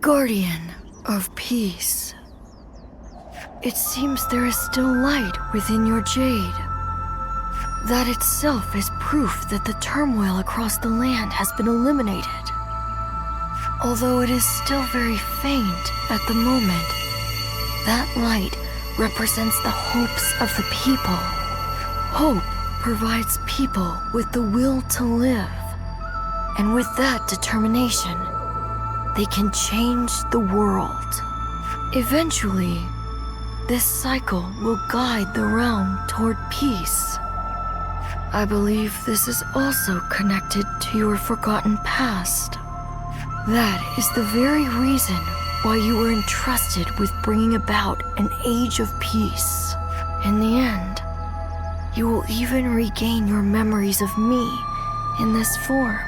Guardian of peace. It seems there is still light within your jade. That itself is proof that the turmoil across the land has been eliminated. Although it is still very faint at the moment, that light represents the hopes of the people. Hope provides people with the will to live. And with that determination, they can change the world. Eventually, this cycle will guide the realm toward peace. I believe this is also connected to your forgotten past. That is the very reason why you were entrusted with bringing about an age of peace. In the end, you will even regain your memories of me in this form.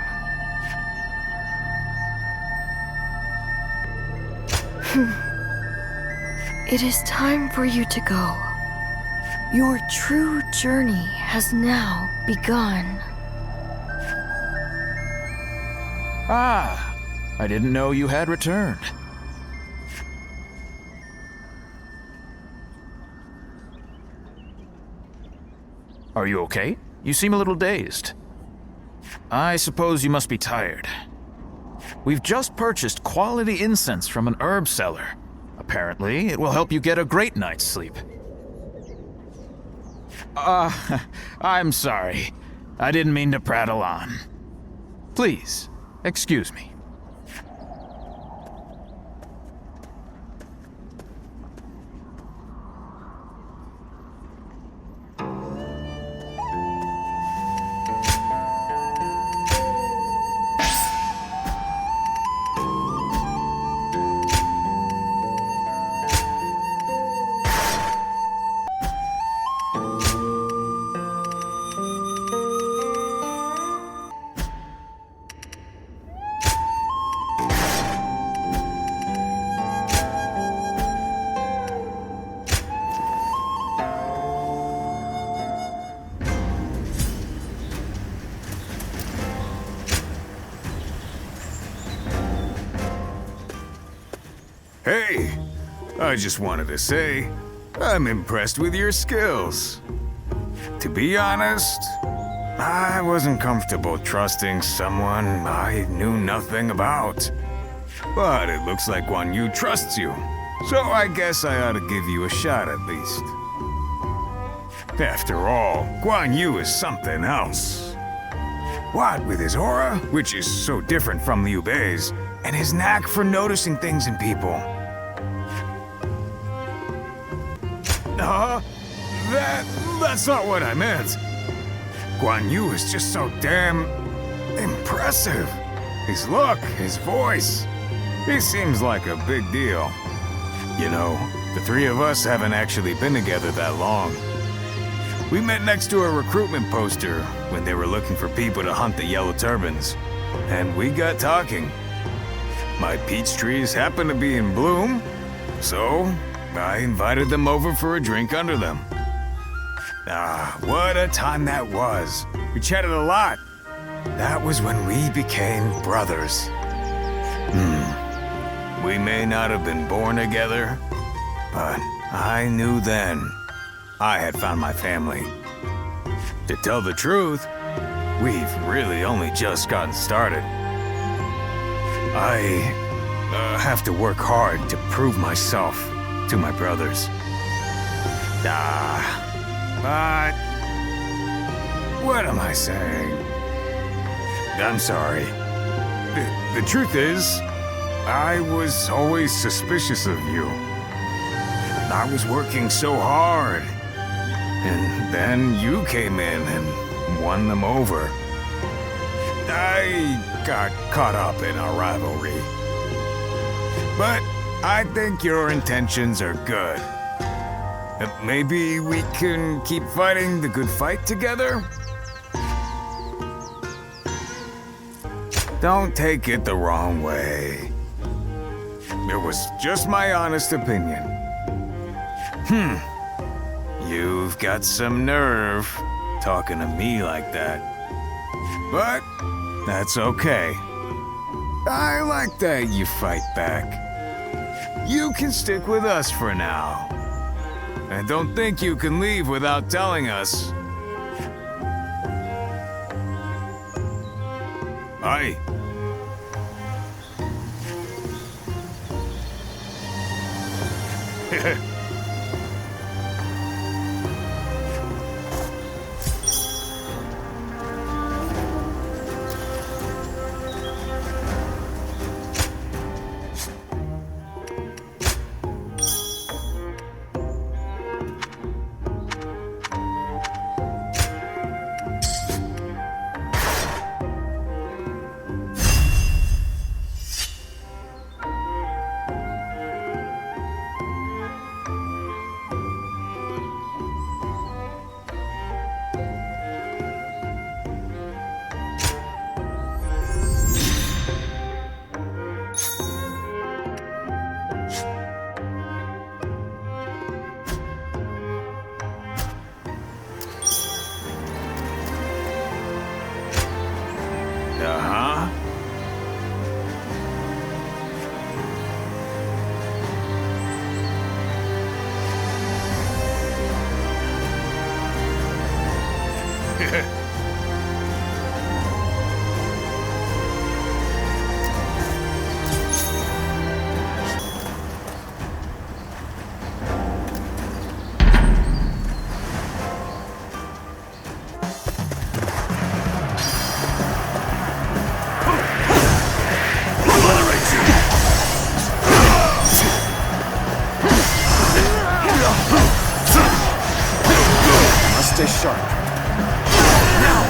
It is time for you to go. Your true journey has now begun. Ah, I didn't know you had returned. Are you okay? You seem a little dazed. I suppose you must be tired. We've just purchased quality incense from an herb seller. Apparently, it will help you get a great night's sleep. I'm sorry. I didn't mean to prattle on. Please, excuse me. Hey, I just wanted to say, I'm impressed with your skills. To be honest, I wasn't comfortable trusting someone I knew nothing about. But it looks like Guan Yu trusts you, so I guess I ought to give you a shot at least. After all, Guan Yu is something else. What with his aura, which is so different from Liu Bei's, and his knack for noticing things in people. That's not what I meant. Guan Yu is just so damn impressive. His look, his voice, he seems like a big deal. You know, the three of us haven't actually been together that long. We met next to a recruitment poster when they were looking for people to hunt the yellow turbans, and we got talking. My peach trees happen to be in bloom, so I invited them over for a drink under them. Ah, what a time that was. We chatted a lot. That was when we became brothers. We may not have been born together, but I knew then I had found my family. To tell the truth, we've really only just gotten started. I have to work hard to prove myself to my brothers. But what am I saying? I'm sorry. The truth is, I was always suspicious of you. I was working so hard, and then you came in and won them over. I got caught up in our rivalry. But I think your intentions are good. Maybe we can keep fighting the good fight together? Don't take it the wrong way. It was just my honest opinion. You've got some nerve talking to me like that. But that's okay. I like that you fight back. You can stick with us for now. And don't think you can leave without telling us. Aye. Uh-huh. Stay sharp. Now!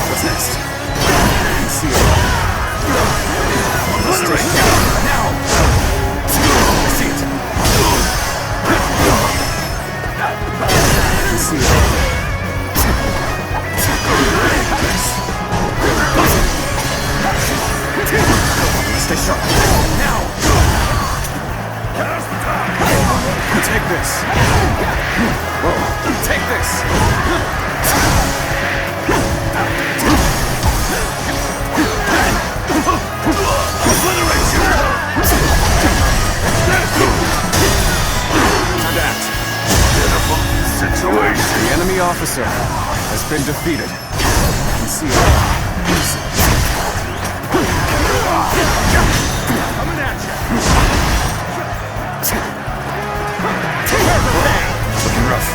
What's next? See it. Stay sharp. Now! See it. See it. Stay sharp. Now! Take this. Whoa, take this! Obliterate you! Time to act. Pitiful situation. The enemy officer has been defeated. Conceal. Coming at you! Looking rough.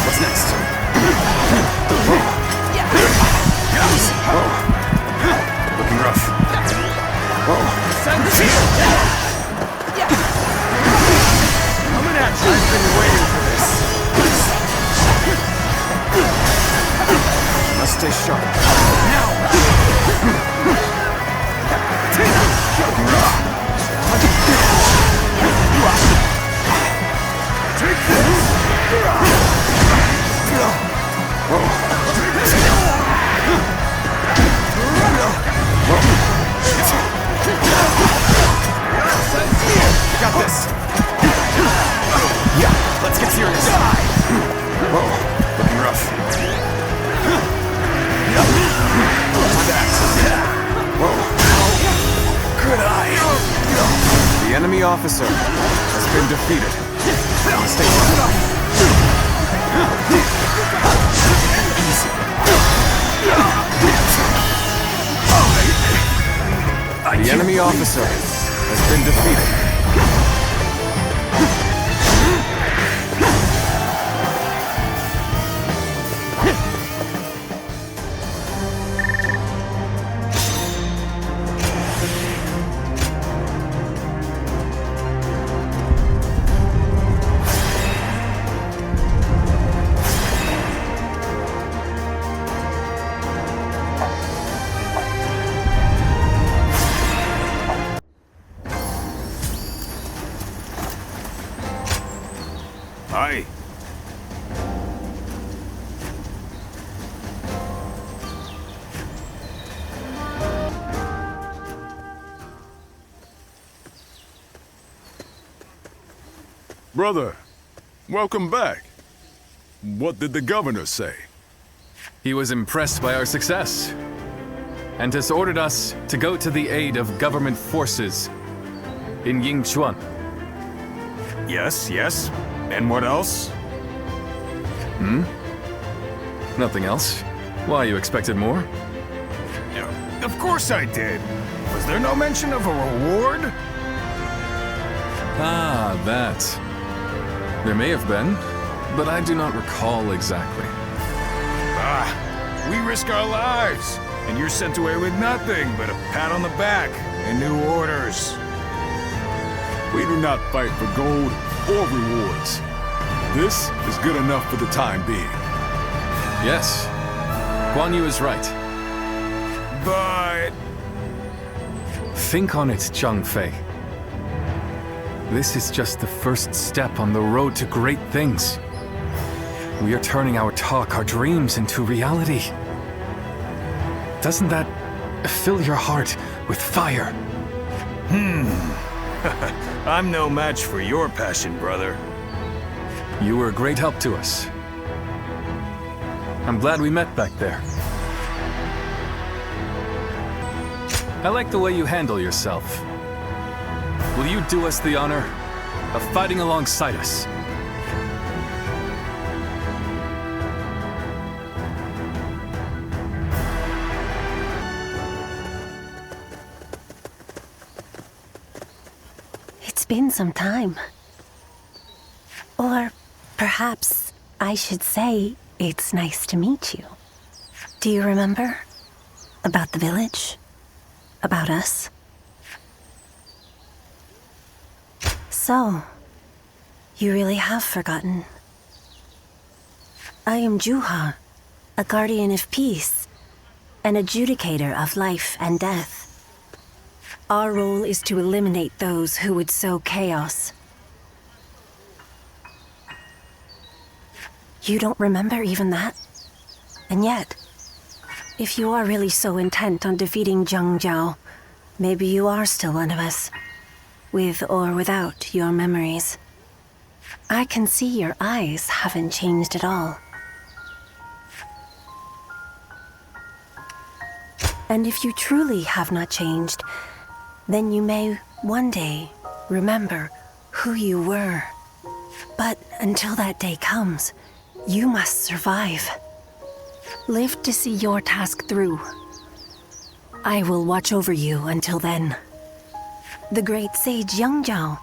What's next? Whoa. Whoa. Looking rough. Whoa. Coming at you. I've been waiting for this. Must stay sharp. Now. Looking rough. Take this! Whoa. Got this! Yeah, let's get serious. Whoa, looking rough. Whoa. Good eye. The enemy officer has been defeated. Stay sharp. Easy. The enemy officer has been defeated. Aye. Brother, welcome back. What did the governor say? He was impressed by our success. and has ordered us to go to the aid of government forces in Yingchuan. Yes, yes. And what else? Nothing else? Why, you expected more? Of course I did. Was there no mention of a reward? Ah, that. There may have been, but I do not recall exactly. We risk our lives, and you're sent away with nothing but a pat on the back and new orders. We do not fight for gold or rewards. This is good enough for the time being. Yes, Guan Yu is right. But... Think on it, Zhang Fei. This is just the first step on the road to great things. We are turning our talk, our dreams into reality. Doesn't that fill your heart with fire? I'm no match for your passion, brother. You were a great help to us. I'm glad we met back there. I like the way you handle yourself. Will you do us the honor of fighting alongside us? It's been some time. Or perhaps I should say it's nice to meet you. Do you remember? About the village? About us? So, you really have forgotten. I am Juha, a guardian of peace, an adjudicator of life and death. Our role is to eliminate those who would sow chaos. You don't remember even that? And yet, if you are really so intent on defeating Zhang Jiao, maybe you are still one of us, with or without your memories. I can see your eyes haven't changed at all. And if you truly have not changed, then you may one day remember who you were. But until that day comes, you must survive. Live to see your task through. I will watch over you until then. The great sage Yang Zhao,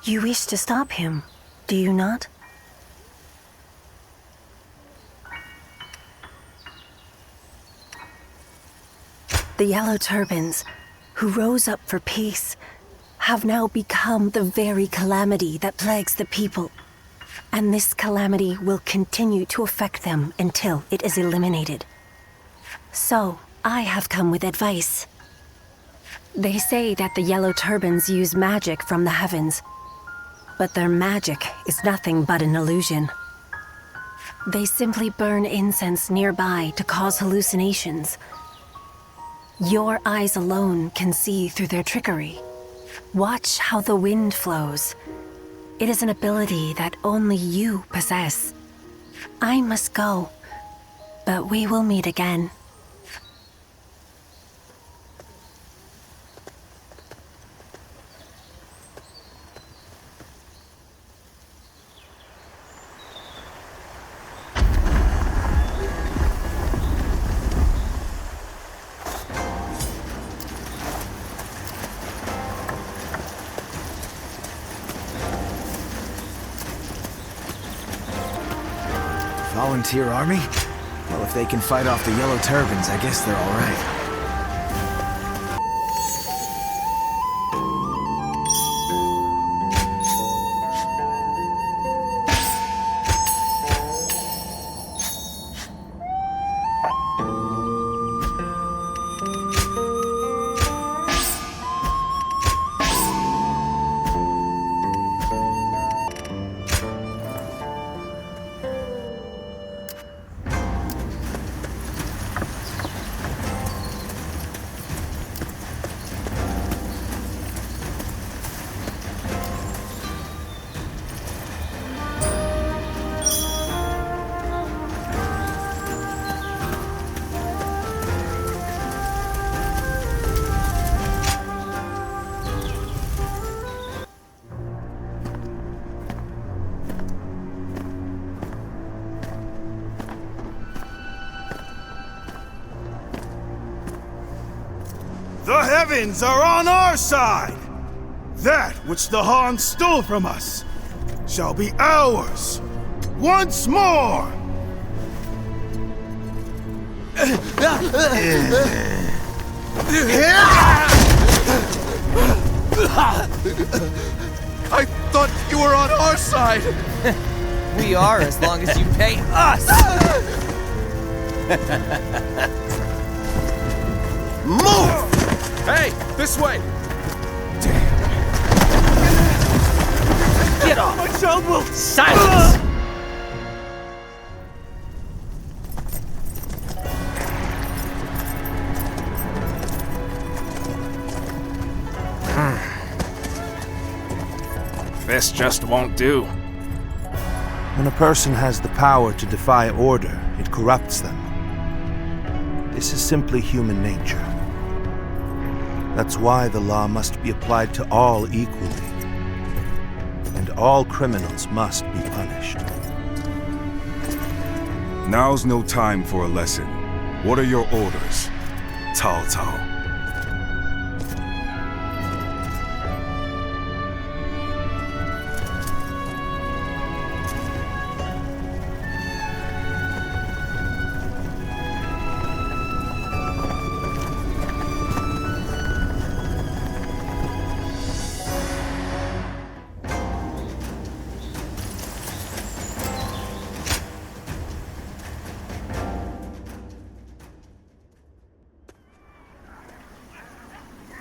you wish to stop him, do you not? The Yellow Turbans, who rose up for peace, have now become the very calamity that plagues the people. And this calamity will continue to affect them until it is eliminated. So, I have come with advice. They say that the Yellow Turbans use magic from the heavens, but their magic is nothing but an illusion. They simply burn incense nearby to cause hallucinations. Your eyes alone can see through their trickery. Watch how the wind flows. It is an ability that only you possess. I must go, but we will meet again. Volunteer army? Well, if they can fight off the Yellow Turbans, I guess they're all right. heavens are on our side. That which the Han stole from us shall be ours once more. I thought you were on our side! We are, as long as you pay us! Move! Hey, this way! Get off! My child will... Silence! This just won't do. When a person has the power to defy order, it corrupts them. This is simply human nature. That's why the law must be applied to all equally. And all criminals must be punished. Now's no time for a lesson. What are your orders, Cao Cao?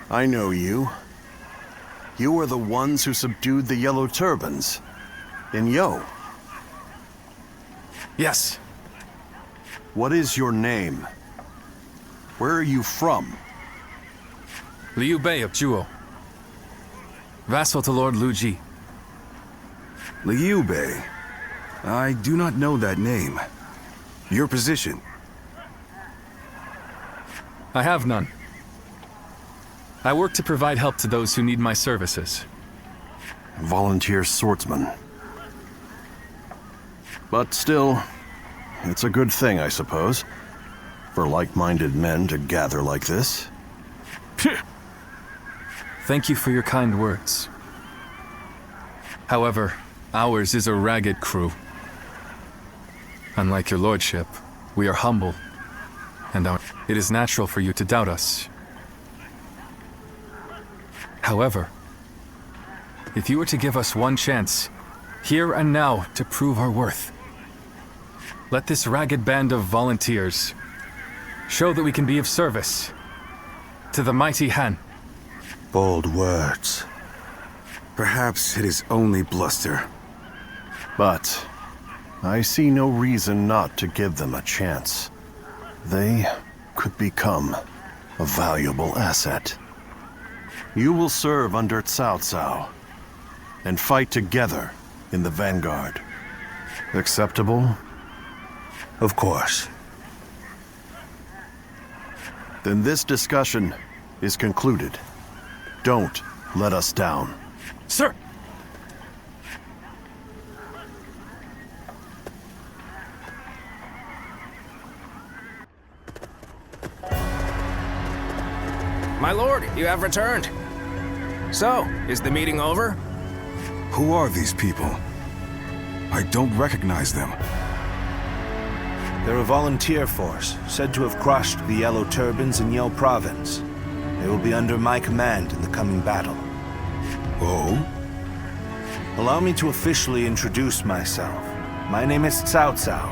I know you. You are the ones who subdued the Yellow Turbans in Yo. Yes. What is your name? Where are you from? Liu Bei of Zhuo. Vassal to Lord Lu Ji. Liu Bei. I do not know that name. Your position? I have none. I work to provide help to those who need my services. Volunteer swordsman. But still, it's a good thing, I suppose, for like-minded men to gather like this. Thank you for your kind words. However, ours is a ragged crew. Unlike your lordship, we are humble, and it is natural for you to doubt us. However, if you were to give us one chance, here and now, to prove our worth, let this ragged band of volunteers show that we can be of service to the mighty Han. Bold words. Perhaps it is only bluster. But I see no reason not to give them a chance. They could become a valuable asset. You will serve under Cao Cao and fight together in the vanguard. Acceptable? Of course. Then this discussion is concluded. Don't let us down. Sir! My lord, you have returned. So, is the meeting over? Who are these people? I don't recognize them. They're a volunteer force, said to have crushed the Yellow Turbans in Yo Province. They will be under my command in the coming battle. Oh? Allow me to officially introduce myself. My name is Cao Cao.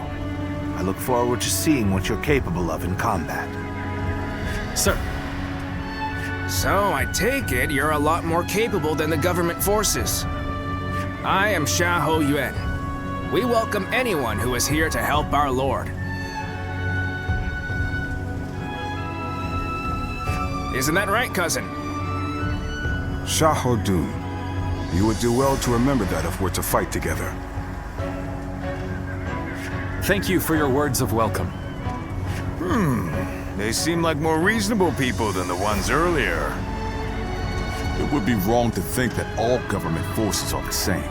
I look forward to seeing what you're capable of in combat. Sir! So, I take it you're a lot more capable than the government forces. I am Xiahou Yuan. We welcome anyone who is here to help our lord. Isn't that right, cousin? Xiahou Dun. You would do well to remember that if we're to fight together. Thank you for your words of welcome. They seem like more reasonable people than the ones earlier. It would be wrong to think that all government forces are the same.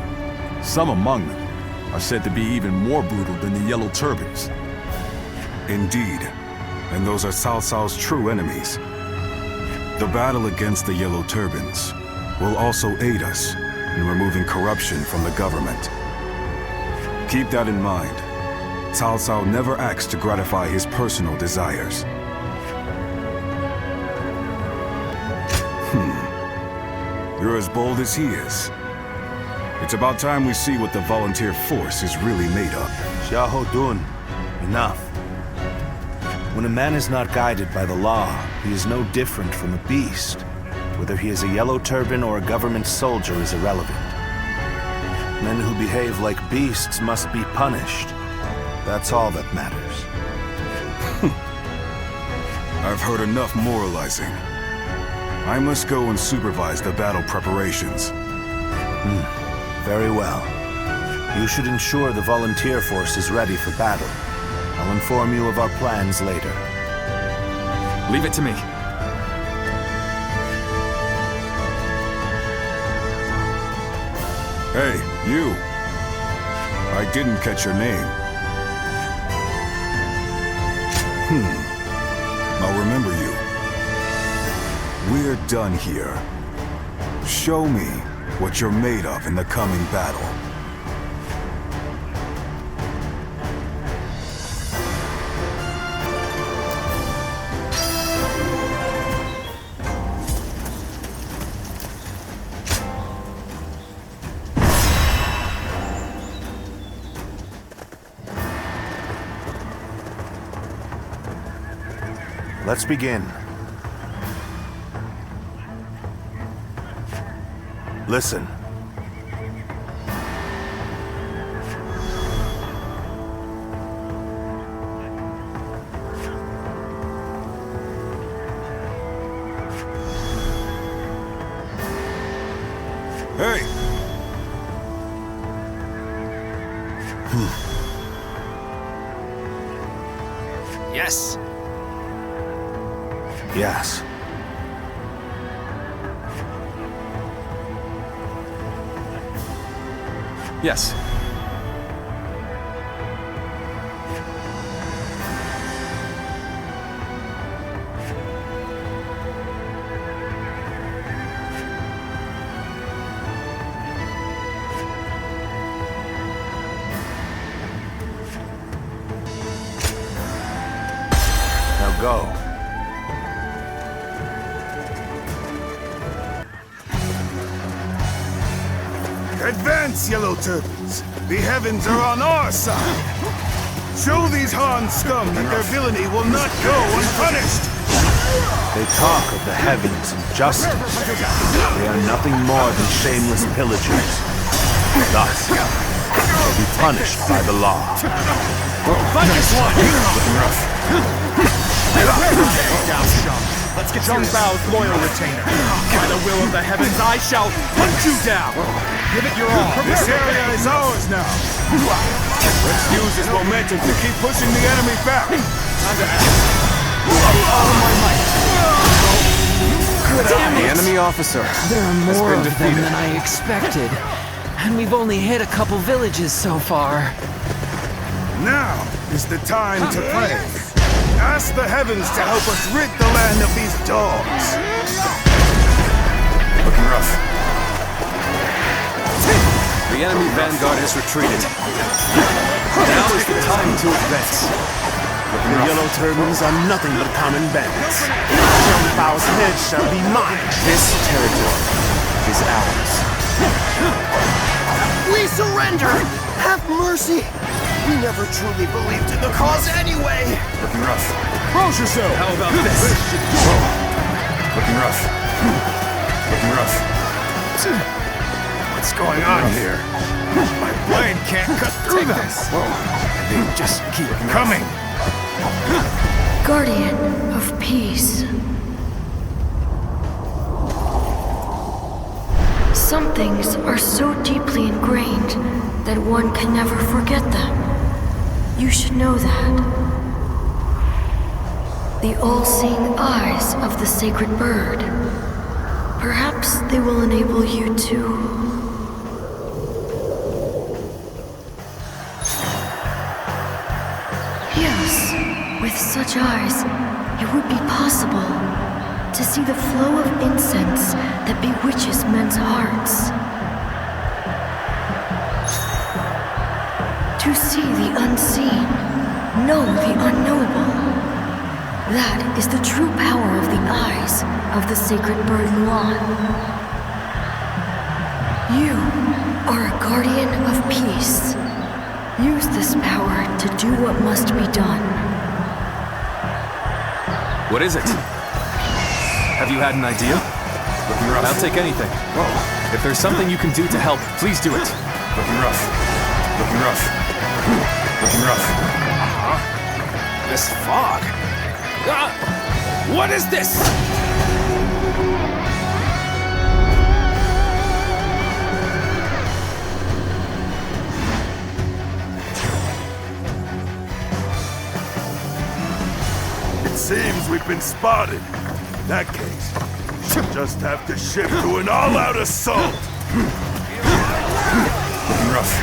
Some among them are said to be even more brutal than the Yellow Turbans. Indeed, and those are Cao Cao's true enemies. The battle against the Yellow Turbans will also aid us in removing corruption from the government. Keep that in mind. Cao Cao never acts to gratify his personal desires. You're as bold as he is. It's about time we see what the volunteer force is really made of. Xiahou Dun, enough. When a man is not guided by the law, he is no different from a beast. Whether he is a yellow turban or a government soldier is irrelevant. Men who behave like beasts must be punished. That's all that matters. I've heard enough moralizing. I must go and supervise the battle preparations. Very well. You should ensure the volunteer force is ready for battle. I'll inform you of our plans later. Leave it to me. Hey, you. I didn't catch your name. I'll remember you. We're done here. Show me what you're made of in the coming battle. Let's begin. Listen. Hey! Yes. Yes. Yes. Now go. Advance, Yellow Turbans! The heavens are on our side! Show these Han scum that their villainy will not go unpunished! They talk of the heavens and justice. They are nothing more than shameless pillagers. Thus, they'll be punished by the law. Let's get Zhang Bao's loyal retainer. By the will of the heavens, I shall hunt you down! Give it your all. This area is ours now! Let's use this momentum to keep pushing the enemy back! Damn The it! enemy officer. There are has more been of them defeated. than I expected. And we've only hit a couple villages so far. Now is the time to pray. Ask the heavens to help us rid the land of these dogs. Looking rough. The enemy vanguard has retreated. Now is the time to advance. The yellow turbans are nothing but common bandits. Zhang Bao's head shall be mine. This territory is ours. We surrender! Have mercy! We never truly believed in the cause anyway! Looking rough. Close yourself! How about this? Looking rough. Looking rough. What's going on here? My blade can't cut through this! They just keep coming! Guardian of peace. Some things are so deeply ingrained that one can never forget them. You should know that. The all-seeing eyes of the sacred bird. Perhaps they will enable you to... Yes, with such eyes, it would be possible. to see the flow of incense that bewitches men's hearts. To see the unseen, know the unknowable. That is the true power of the eyes of the sacred bird Luan. You are a guardian of peace. Use this power to do what must be done. What is it? Have you had an idea? Looking rough. I'll take anything. If there's something you can do to help, please do it. Looking rough. Looking rough. Looking rough. This fog. What is this? It seems we've been spotted. In that case, we'll just have to shift to an all-out assault. Looking rough.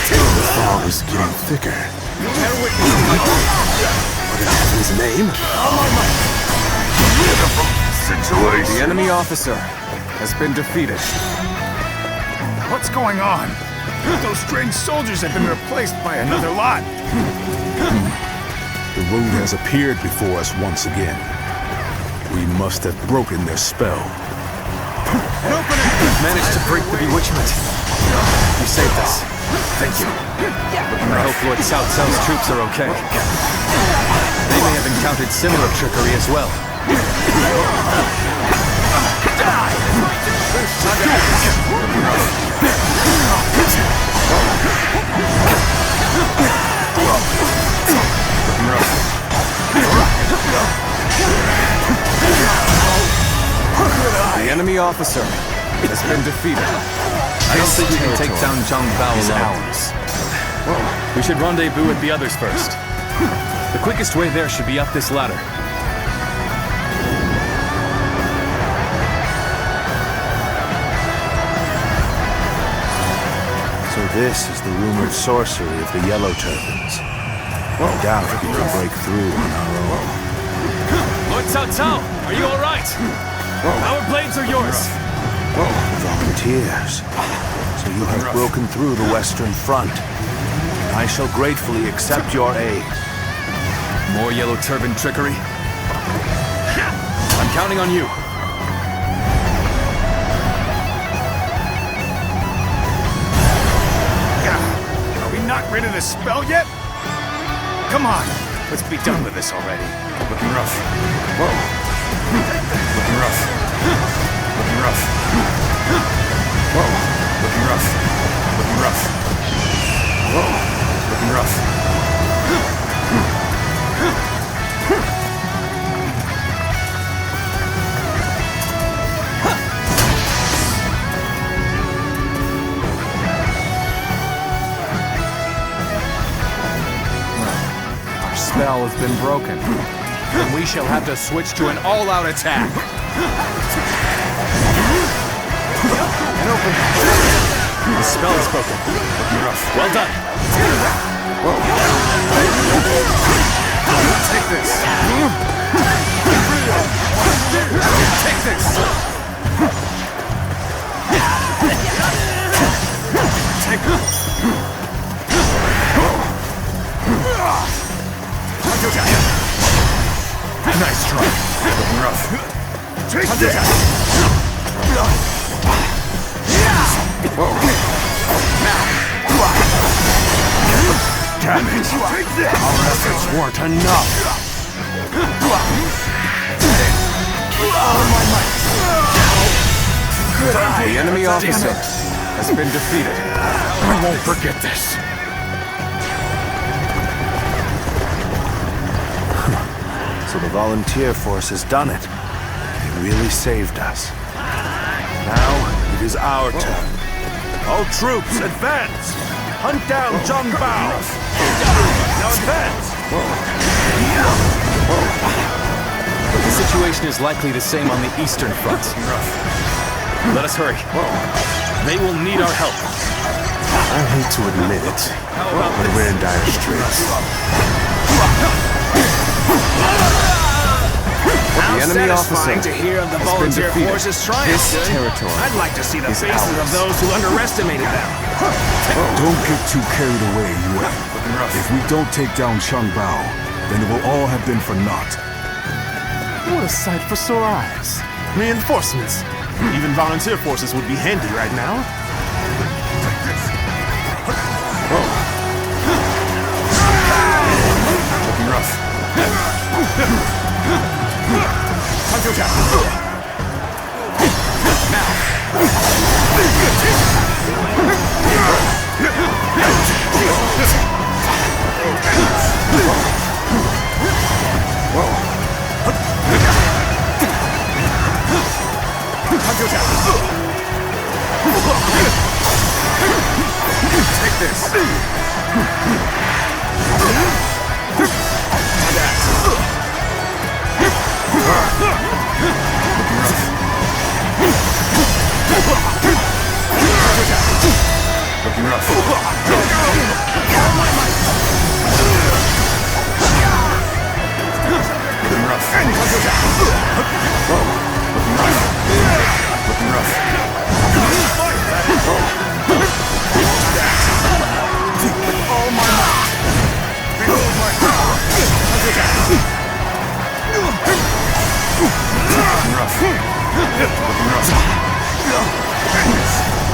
The fog is getting thicker. What in heaven's name? Situation. The enemy officer has been defeated. What's going on? Those strange soldiers have been replaced by another lot. The road has appeared before us once again. We must have broken their spell. We've managed to break the bewitchment. You saved us. Thank you. I hope Lord Cao Cao's troops are okay. They may have encountered similar trickery as well. The enemy officer has been defeated. I don't think we can take down Zhang Bao alone. We should rendezvous with the others first. The quickest way there should be up this ladder. So this is the rumored sorcery of the Yellow Turbans. I doubt we can break through on our own. Lord Cao Cao, are you all right? Our blades are yours. Volunteers. So you have broken through the Western Front. I shall gratefully accept your aid. More Yellow Turban trickery? I'm counting on you. Are we not rid of the spell yet? Come on, let's be done with this already. Looking rough. Looking rough. Looking rough. Looking rough. Looking rough. Looking rough. Our spell has been broken. And we shall have to switch to an all-out attack. The spell is broken. Looking rough. Well done. Take this. Take this. Take this. Nice try. Looking rough. Take this! Damn it! Our efforts weren't enough. The enemy officer has been defeated. I won't forget this. So the volunteer force has done it. They really saved us. Now it is our turn. All troops, advance! Hunt down Zhang Bao! Now advance! The situation is likely the same on the Eastern Front. Let us hurry. They will need our help. I hate to admit it, but we're in dire straits. How The enemy satisfying officer to hear of the has been volunteer defeated. forces triumph. This territory I'd like to see the is faces of ours. those who underestimated them. Don't get too carried away, Yue. If we don't take down Chang Bao, then it will all have been for naught. What a sight for sore eyes. Reinforcements. Even volunteer forces would be handy right now. looking rough. Take this. Looking rough. Looking rough. Looking rough. All my might. Behold my power. Looking rough. Looking rough.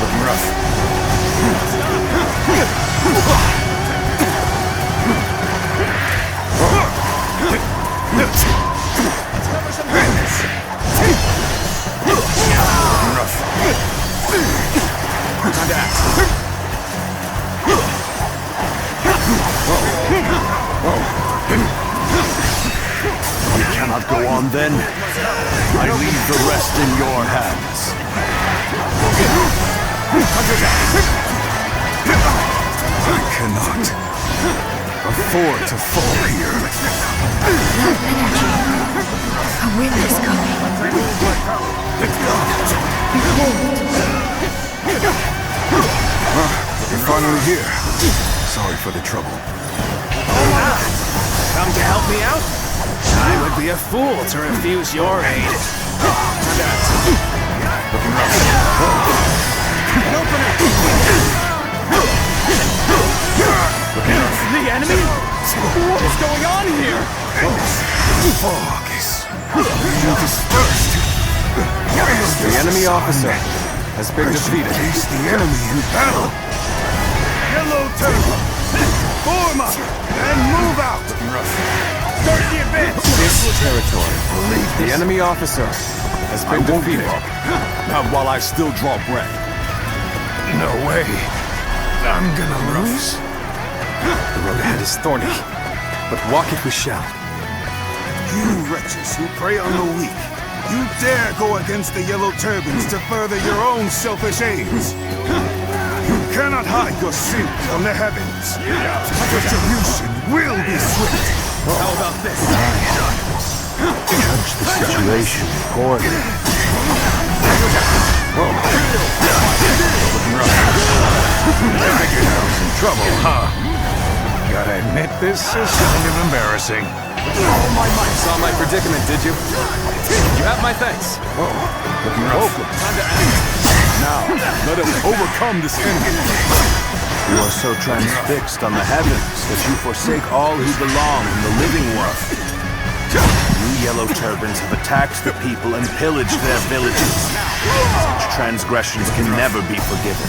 Looking rough. We cannot go on then. I leave the rest in your hands. I cannot afford to fall here. A wind is coming. You're finally here. Sorry for the trouble. Come to help me out? I would be a fool to refuse your aid. Looking rough. The enemy? What is going on here? Fog is being dispersed. The enemy officer has been defeated. Face the enemy in battle. Yellow turtle, form up and move out. Start the advance. This territory, the enemy officer has been defeated. Not while I still draw breath. No way. I'm gonna lose. The road ahead is thorny, but walk it we shall. You wretches who prey on the weak, you dare go against the Yellow Turbans to further your own selfish aims. You cannot hide your sins from the heavens. Retribution will be swift. How about this? Judge the situation poorly. In trouble, huh? Gotta admit, this is kind of embarrassing. Saw my predicament, did you? You have my thanks. Looking rough. Time to act. Now, let us overcome this enemy. You are so transfixed on the heavens that you forsake all who belong in the living world. You Yellow Turbans have attacked the people and pillaged their villages. Such transgressions can never be forgiven.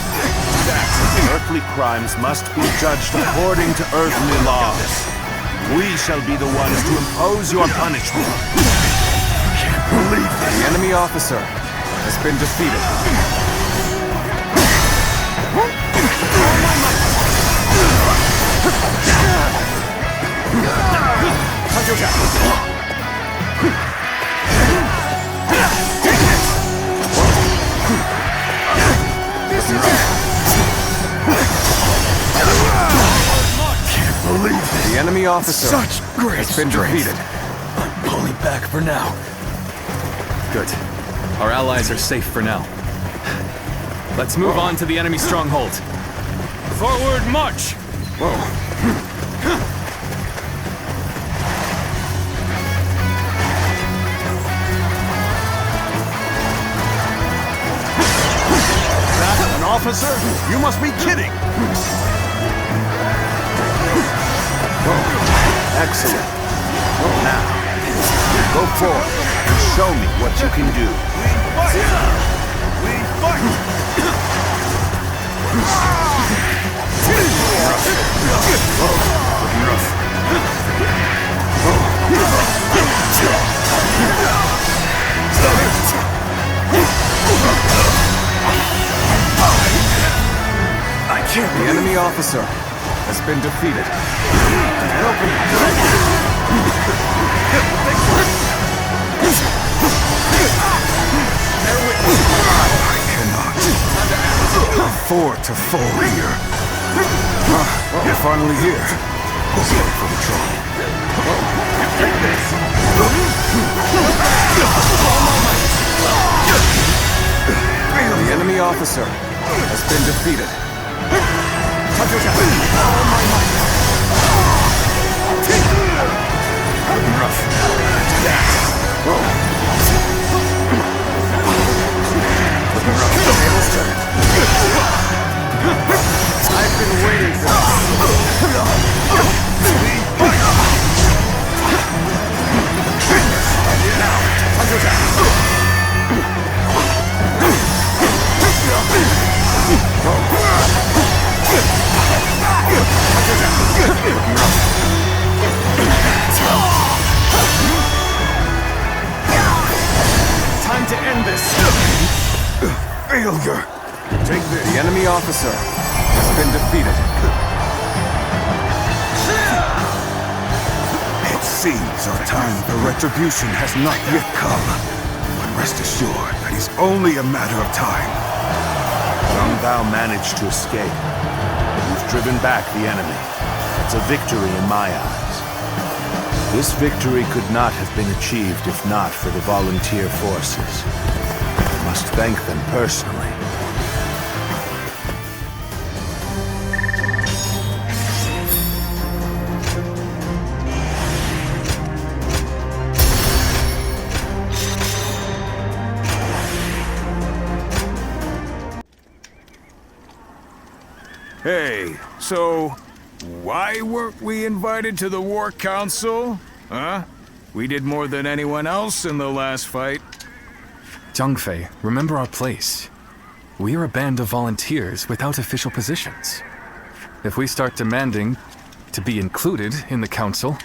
Earthly crimes must be judged according to earthly laws. We shall be the ones to impose your punishment. The enemy officer has been defeated. The enemy officer Such great has been strength. defeated. Pulling back for now. Good. Our allies are safe for now. Let's move on to the enemy stronghold. Forward march! officer? You must be kidding! Excellent. Now, go forth and show me what you can do. We fight! I can't. The enemy officer has been defeated. I cannot afford to fall here. You're finally here. Sorry for the trouble. The enemy officer has been defeated. Looking rough. I've been waiting for Time to end this. Failure. Take this. The enemy officer has been defeated. It seems our time for retribution has not yet come. But rest assured that it's only a matter of time. Zhang Bao managed to escape. You've driven back the enemy. It's a victory in my eyes. This victory could not have been achieved if not for the volunteer forces. I must thank them personally. Hey, so why weren't we invited to the War Council? Huh? We did more than anyone else in the last fight. Zhangfei, remember our place. We are a band of volunteers without official positions. If we start demanding to be included in the council,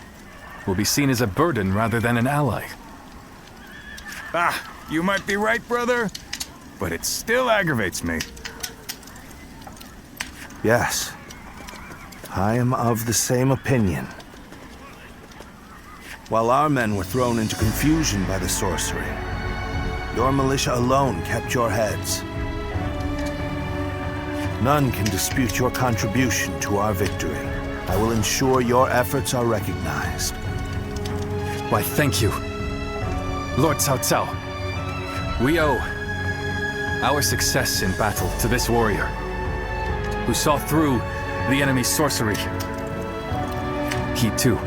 we'll be seen as a burden rather than an ally. Ah, you might be right, brother, but it still aggravates me. Yes, I am of the same opinion. While our men were thrown into confusion by the sorcery, your militia alone kept your heads. None can dispute your contribution to our victory. I will ensure your efforts are recognized. Why, thank you, Lord Cao Cao. We owe our success in battle to this warrior, who saw through the enemy's sorcery. He, too,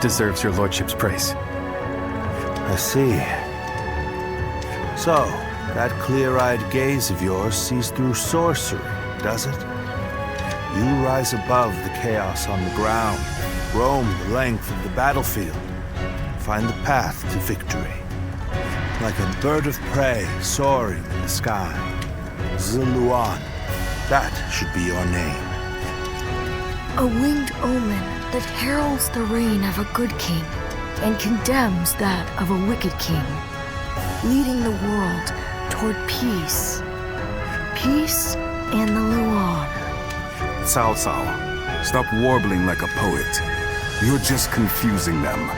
deserves your lordship's praise. I see. So, that clear-eyed gaze of yours sees through sorcery, does it? You rise above the chaos on the ground, roam the length of the battlefield, find the path to victory. Like a bird of prey soaring in the sky. Ziluan, that should be your name. A winged omen that heralds the reign of a good king and condemns that of a wicked king, leading the world toward peace. Peace and the Luan. Cao Cao, stop warbling like a poet. You're just confusing them.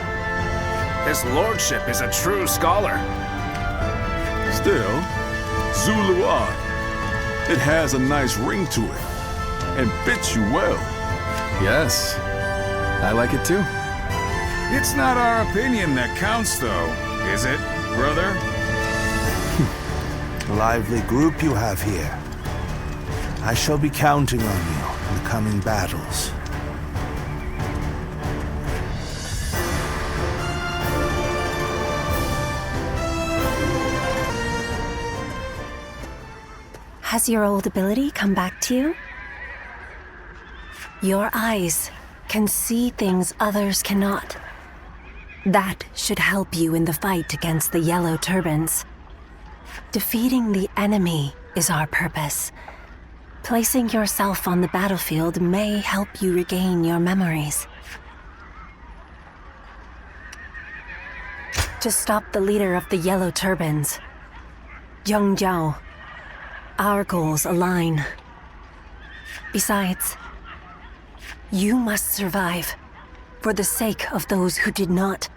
His lordship is a true scholar. Still, Zuluan. It has a nice ring to it, and fits you well. Yes, I like it too. It's not our opinion that counts, though, is it, brother? A lively group you have here. I shall be counting on you in the coming battles. Has your old ability come back to you? Your eyes can see things others cannot. That should help you in the fight against the Yellow Turbans. Defeating the enemy is our purpose. Placing yourself on the battlefield may help you regain your memories. To stop the leader of the Yellow Turbans, Zheng Jiao, our goals align. Besides, you must survive for the sake of those who did not.